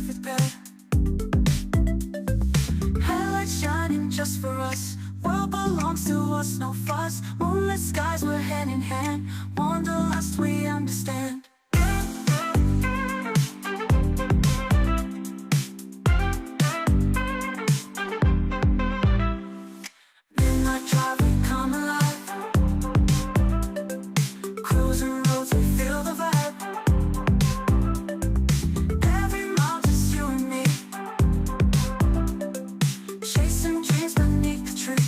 perfect bed. Headlights shining just for us. World belongs to us, no fuss. Moonlit skies, we're hand in hand. Wanderlust, we understand. Midnight drive, we come alive. Cruising roads, we feel the vibe. Every mile just you and me. Chasing dreams beneath the tree.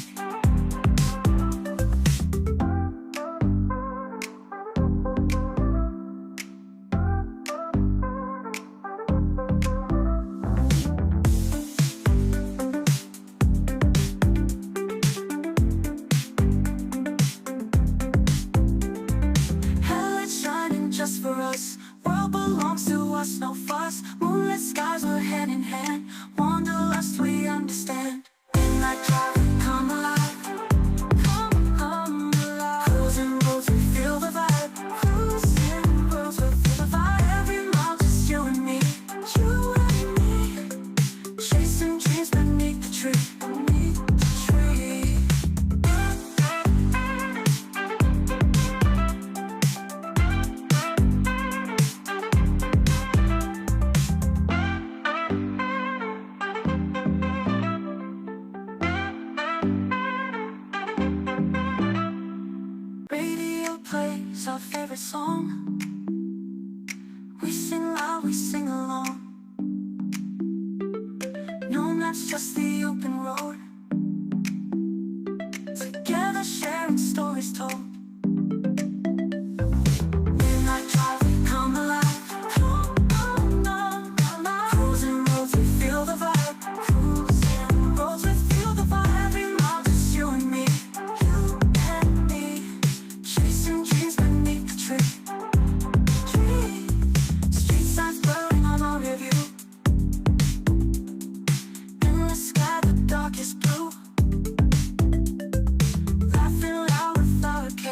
Headlights shining just for us. World belongs to us, no fuss. Moonlit skies, we're hand in hand. Wanderlust, we understand. Midnight drive, we come alive. Come alive. Cruising roads, we feel the vibe. Cruising roads, we feel the vibe. Every mile just you and me. You and me. Chasing dreams beneath the tree. Beneath the tree. Radio plays our favorite song. We sing loud, we sing along. No maps, just the open road. Together sharing stories told. Midnight drive, we come alive. Cruising roads, we feel the vibe. Cruising roads, we feel the vibe. Every mile just you and me. You and me. Chasing dreams beneath the tree. Street signs blurring on our review. In the sky, the darkest blue. Laughing loud without a care.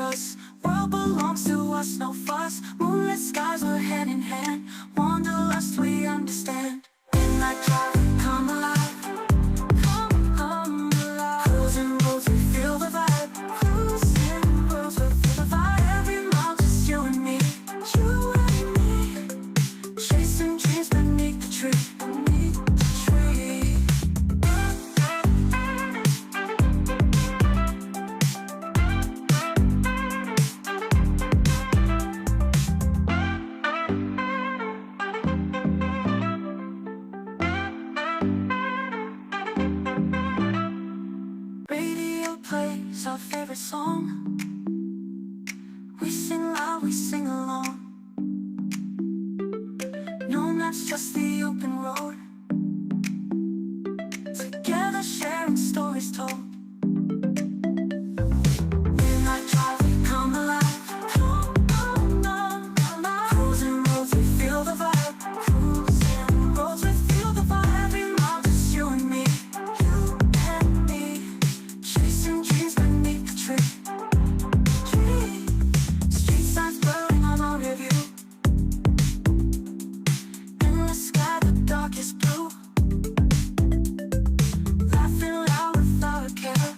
us, world belongs to us, no fuss. Moonlit skies, we're hand in hand. Wanderlust, we understand. Midnight drive, we come alive. Come alive. Cruising roads, we feel the vibe. Cruising roads, we feel the vibe. Every mile, just you and me. You and me. Chasing dreams beneath the tree. Beneath the tree. Radio plays our favorite song. We sing loud, we sing along. No maps, just the open road. Together sharing stories told. Midnight drive, we come alive. Cruising roads, we feel the vibe. Cruising roads, we feel the vibe. Every mile, just you and me. You and me. Chasing dreams beneath the tree. Street signs blurring on our review. In the sky, the darkest blue. Laughing loud without a care.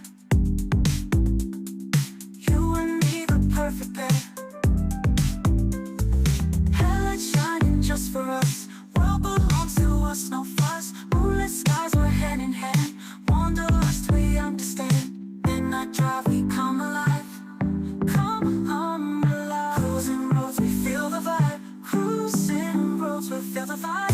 You and me, the perfect pair. Headlights shining just for us. World belongs to us, no fuss. Moonlit skies, we're hand in hand. Wanderlust, we understand. Midnight drive, we come alive. Come alive. Cruising roads, we feel the vibe. Cruising roads, we feel the vibe.